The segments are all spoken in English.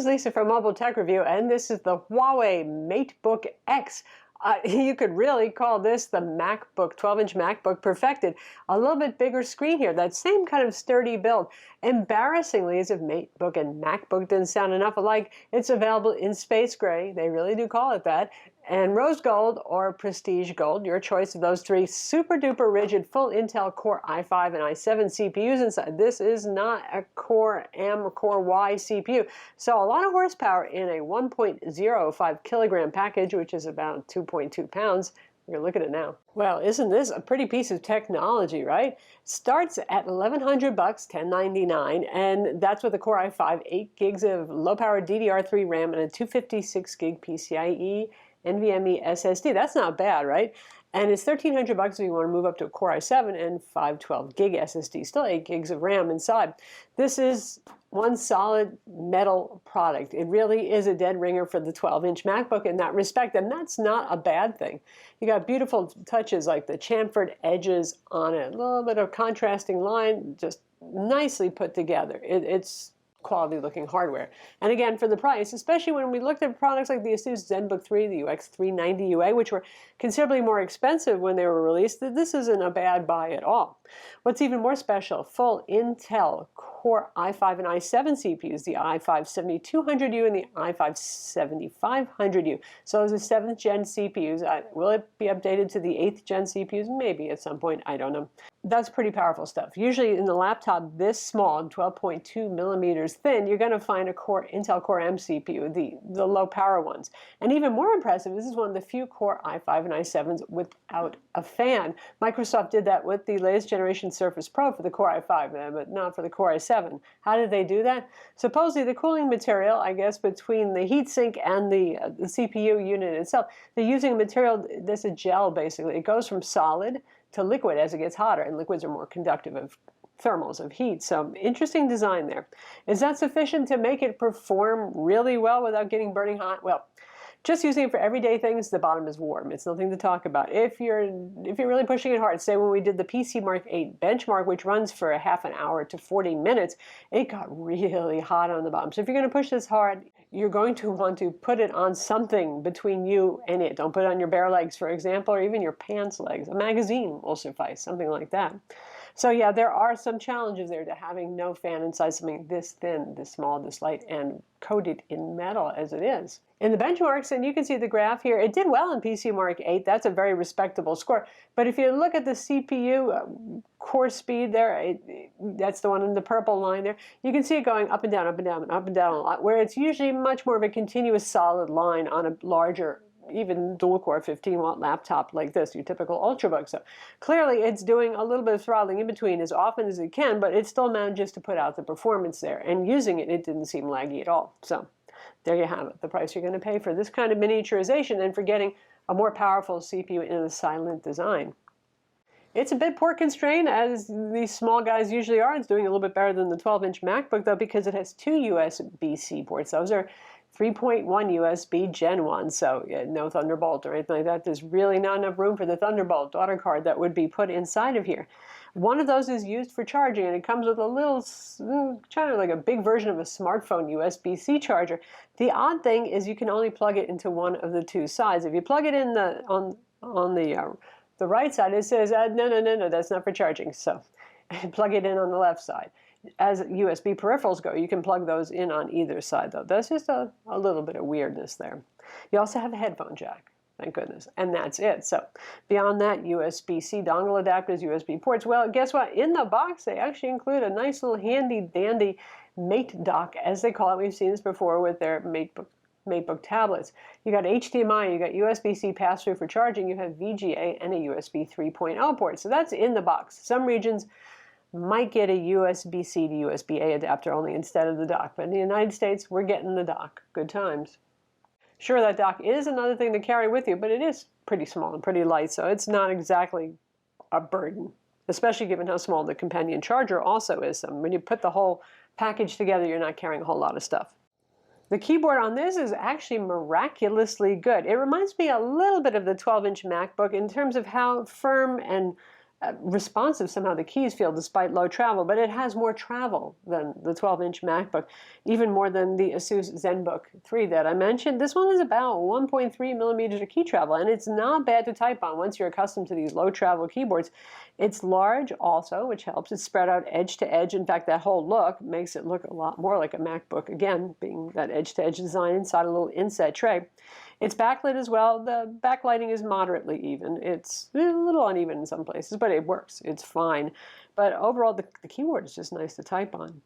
is Lisa from Mobiletechreview, and this is the Huawei MateBook X. You could really call this the MacBook, 12-inch MacBook perfected. A little bit bigger screen here, that same kind of sturdy build. Embarrassingly, as if MateBook and MacBook didn't sound enough alike, it's available in space gray, they really do call it that, and rose gold or prestige gold, your choice of those three. Super duper rigid, full Intel Core i5 and i7 CPUs inside. This is not a Core M or Core Y CPU. So a lot of horsepower in a 1.05 kilogram package, which is about 2.2 pounds. You're looking at it now. Well, isn't this a pretty piece of technology, right? Starts at $1,100 bucks, $1,099, and that's with a Core i5, 8 gigs of low-power DDR3 RAM, and a 256 gig PCIe NVMe SSD. That's not bad, right? And it's $1,300 bucks if you want to move up to a Core i7 and 512 gig SSD. Still 8 gigs of RAM inside. This is one solid metal product. It really is a dead ringer for the 12-inch MacBook in that respect, and that's not a bad thing. You got beautiful touches like the chamfered edges on it, a little bit of contrasting line, just nicely put together. It's quality looking hardware. And again, for the price, especially when we looked at products like the Asus ZenBook 3, the UX390UA, which were considerably more expensive when they were released, this isn't a bad buy at all. What's even more special, full Intel Core i5 and i7 CPUs, the i5-7200U and the i5-7500U. So those are 7th gen CPUs. Will it be updated to the 8th gen CPUs? Maybe at some point, I don't know. That's pretty powerful stuff. Usually in the laptop this small, 12.2 millimeters thin, you're going to find a Intel Core M CPU, the low power ones. And even more impressive, this is one of the few Core i5 and i7s without a fan. Microsoft did that with the latest generation Surface Pro for the Core i5, but not for the Core i7. How did they do that? Supposedly the cooling material, I guess, between the heatsink and the CPU unit itself, they're using a material that's a gel basically. It goes from solid to liquid as it gets hotter, and liquids are more conductive of thermals, of heat. So interesting design there. Is that sufficient to make it perform really well without getting burning hot? Well, just using it for everyday things, the bottom is warm. It's nothing to talk about. If you're really pushing it hard, say when we did the PC Mark 8 benchmark, which runs for a half an hour to 40 minutes, it got really hot on the bottom. So if you're going to push this hard, you're going to want to put it on something between you and it. Don't put it on your bare legs, for example, or even your pants legs. A magazine will suffice, something like that. So yeah, there are some challenges there to having no fan inside something this thin, this small, this light, and coated in metal as it is. In the benchmarks, and you can see the graph here, it did well in PC Mark 8. That's a very respectable score. But if you look at the CPU core speed there, that's the one in the purple line there, you can see it going up and down, up and down, and up and down a lot, where it's usually much more of a continuous solid line on a larger, even dual-core 15-watt laptop like this, your typical Ultrabook. So clearly it's doing a little bit of throttling in between as often as it can, but it still manages to put out the performance there. And using it, it didn't seem laggy at all. So there you have it, the price you're going to pay for this kind of miniaturization and for getting a more powerful CPU in a silent design. It's a bit port constrained, as these small guys usually are. It's doing a little bit better than the 12-inch MacBook, though, because it has 2 USB-C ports. Those are 3.1 USB Gen 1, so no Thunderbolt or anything like that. There's really not enough room for the Thunderbolt daughter card that would be put inside of here. One of those is used for charging, and it comes with a little, kind of like a big version of a smartphone USB-C charger. The odd thing is you can only plug it into one of the two sides. If you plug it in on the right side, it says, no, that's not for charging. So plug it in on the left side. As USB peripherals go, you can plug those in on either side, though. That's just a little bit of weirdness there. You also have a headphone jack, thank goodness, and that's it. So beyond that, USB-C dongle adapters, USB ports. Well, guess what? In the box, they actually include a nice little handy-dandy Mate dock, as they call it. We've seen this before with their MateBook tablets. You got HDMI, you got USB-C pass-through for charging, you have VGA, and a USB 3.0 port. So that's in the box. Some regions might get a USB-C to USB-A adapter only instead of the dock. But in the United States, we're getting the dock. Good times. Sure, that dock is another thing to carry with you, but it is pretty small and pretty light, so it's not exactly a burden, especially given how small the companion charger also is. So when you put the whole package together, you're not carrying a whole lot of stuff. The keyboard on this is actually miraculously good. It reminds me a little bit of the 12-inch MacBook in terms of how firm and responsive somehow the keys feel despite low travel, but it has more travel than the 12-inch MacBook, even more than the Asus ZenBook 3 that I mentioned. This one is about 1.3 millimeters of key travel, and it's not bad to type on once you're accustomed to these low travel keyboards. It's large also, which helps. It's spread out edge to edge. In fact, that whole look makes it look a lot more like a MacBook, again, being that edge-to-edge design inside a little inset tray. It's backlit as well. The backlighting is moderately even. It's a little uneven in some places, but it works. It's fine. But overall, the keyboard is just nice to type on.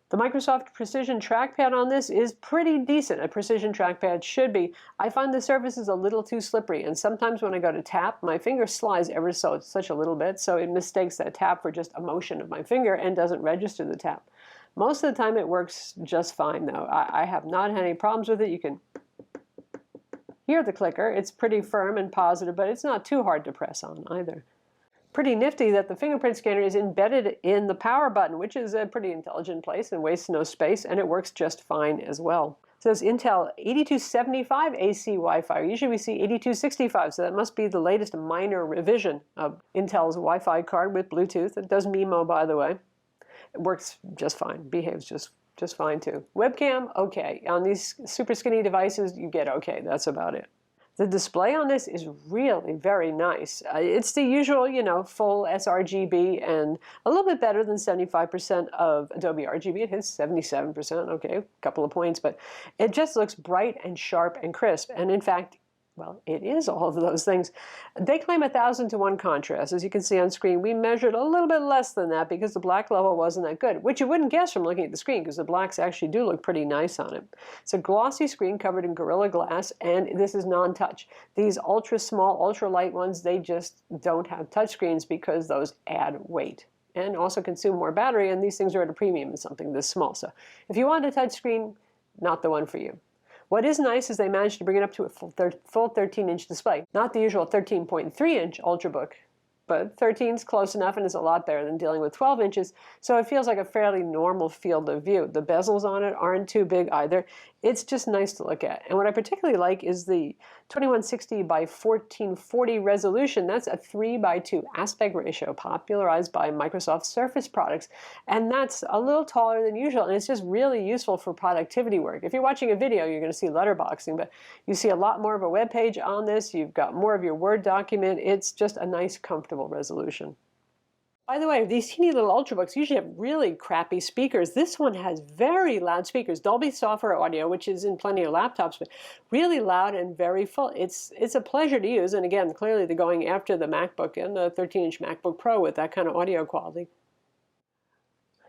The Microsoft Precision trackpad on this is pretty decent. A Precision trackpad should be. I find the surface is a little too slippery, and sometimes when I go to tap, my finger slides ever so such a little bit, so it mistakes that tap for just a motion of my finger and doesn't register the tap. Most of the time it works just fine, though. I have not had any problems with it. You can hear the clicker. It's pretty firm and positive, but it's not too hard to press on either. Pretty nifty that the fingerprint scanner is embedded in the power button, which is a pretty intelligent place and wastes no space, and it works just fine as well. It says Intel 8275 AC Wi-Fi. Usually we see 8265, so that must be the latest minor revision of Intel's Wi-Fi card with Bluetooth. It does MIMO, by the way. It works just fine, behaves just fine too. Webcam, okay. On these super skinny devices, you get okay. That's about it. The display on this is really very nice. It's the usual, you know, full sRGB and a little bit better than 75% of Adobe RGB. It hits 77%, okay, a couple of points, but it just looks bright and sharp and crisp. And in fact, well, it is all of those things. They claim 1,000:1 contrast. As you can see on screen, we measured a little bit less than that because the black level wasn't that good, which you wouldn't guess from looking at the screen because the blacks actually do look pretty nice on it. It's a glossy screen covered in Gorilla Glass, and this is non-touch. These ultra small, ultra light ones, they just don't have touch screens because those add weight and also consume more battery, and these things are at a premium in something this small. So if you want a touch screen, not the one for you. What is nice is they managed to bring it up to a full 13-inch display. Not the usual 13.3-inch Ultrabook, but 13 is close enough and is a lot better than dealing with 12 inches, so it feels like a fairly normal field of view. The bezels on it aren't too big either. It's just nice to look at. And what I particularly like is the 2160 by 1440 resolution. That's a 3:2 aspect ratio popularized by Microsoft Surface products. And that's a little taller than usual, and it's just really useful for productivity work. If you're watching a video, you're going to see letterboxing, but you see a lot more of a web page on this. You've got more of your Word document. It's just a nice, comfortable resolution. By the way, these teeny little Ultrabooks usually have really crappy speakers. This one has very loud speakers, Dolby software audio, which is in plenty of laptops, but really loud and very full. It's a pleasure to use, and again, clearly they're going after the MacBook and the 13-inch MacBook Pro with that kind of audio quality.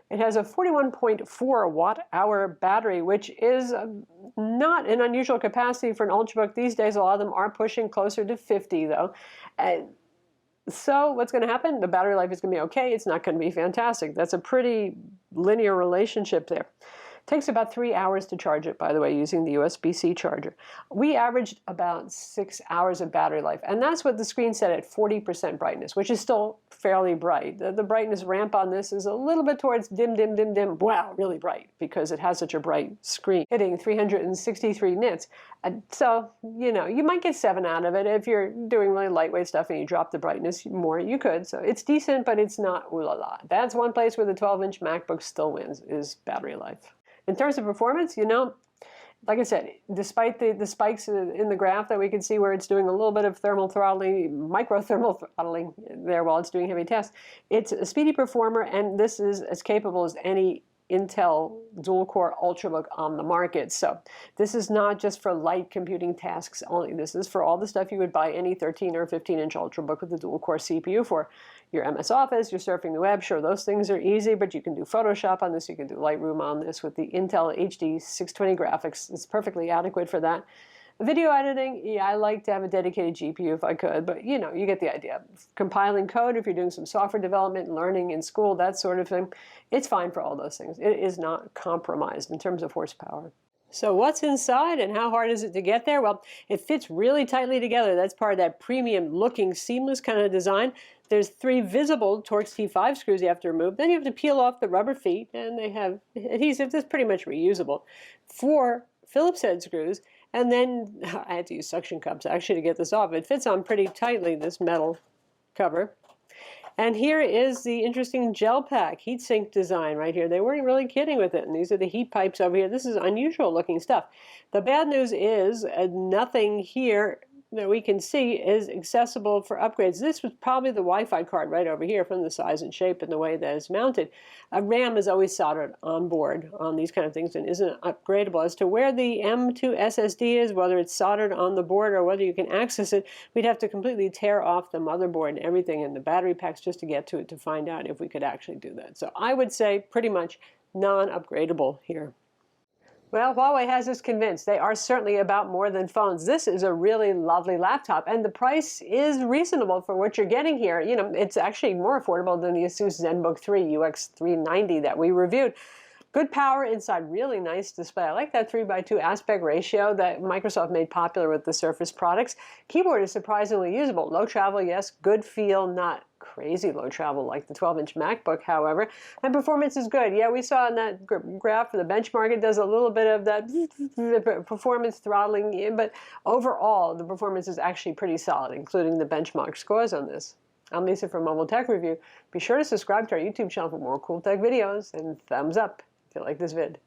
It has a 41.4 watt-hour battery, which is not an unusual capacity for an Ultrabook. These days, a lot of them are pushing closer to 50, though. So what's going to happen? The battery life is going to be okay. It's not going to be fantastic. That's a pretty linear relationship there. It takes about 3 hours to charge it, by the way, using the USB-C charger. We averaged about 6 hours of battery life, and that's what the screen said at 40% brightness, which is still fairly bright. The brightness ramp on this is a little bit towards dim, dim, dim, dim. Wow, really bright, because it has such a bright screen, hitting 363 nits. So, you know, you might get 7 out of it. If you're doing really lightweight stuff and you drop the brightness more, you could. So it's decent, but it's not ooh la la. That's one place where the 12-inch MacBook still wins, is battery life. In terms of performance, you know, like I said, despite the spikes in the graph that we can see where it's doing a little bit of thermal throttling, micro-thermal throttling there while it's doing heavy tests, it's a speedy performer, and this is as capable as any Intel dual-core Ultrabook on the market. So this is not just for light computing tasks only. This is for all the stuff you would buy any 13 or 15-inch Ultrabook with a dual-core CPU for. Your MS Office, you're surfing the web, sure, those things are easy, but you can do Photoshop on this, you can do Lightroom on this with the Intel HD 620 graphics. It's perfectly adequate for that. Video editing, yeah, I like to have a dedicated GPU if I could, but you know, you get the idea. Compiling code, if you're doing some software development, learning in school, that sort of thing, it's fine for all those things. It is not compromised in terms of horsepower. So what's inside and how hard is it to get there? Well, it fits really tightly together. That's part of that premium looking seamless kind of design. There's 3 visible Torx T5 screws you have to remove. Then you have to peel off the rubber feet, and they have adhesive that's pretty much reusable. 4 Phillips head screws, and then I had to use suction cups actually to get this off. It fits on pretty tightly, this metal cover. And here is the interesting gel pack heatsink design right here. They weren't really kidding with it. And these are the heat pipes over here. This is unusual looking stuff. The bad news is nothing here that we can see is accessible for upgrades. This was probably the Wi-Fi card right over here from the size and shape and the way that it's mounted. A RAM is always soldered on board on these kind of things and isn't upgradable. As to where the M2 SSD is, whether it's soldered on the board or whether you can access it, we'd have to completely tear off the motherboard and everything and the battery packs just to get to it to find out if we could actually do that. So I would say pretty much non-upgradable here. Well, Huawei has us convinced. They are certainly about more than phones. This is a really lovely laptop, and the price is reasonable for what you're getting here. You know, it's actually more affordable than the Asus ZenBook 3 UX390 that we reviewed. Good power inside, really nice display. I like that 3:2 aspect ratio that Microsoft made popular with the Surface products. Keyboard is surprisingly usable. Low travel, yes. Good feel, not crazy low travel like the 12-inch MacBook, however. And performance is good. Yeah, we saw in that graph for the benchmark, it does a little bit of that performance throttling, but overall, the performance is actually pretty solid, including the benchmark scores on this. I'm Lisa from Mobiletechreview. Be sure to subscribe to our YouTube channel for more cool tech videos, and thumbs up if you like this vid.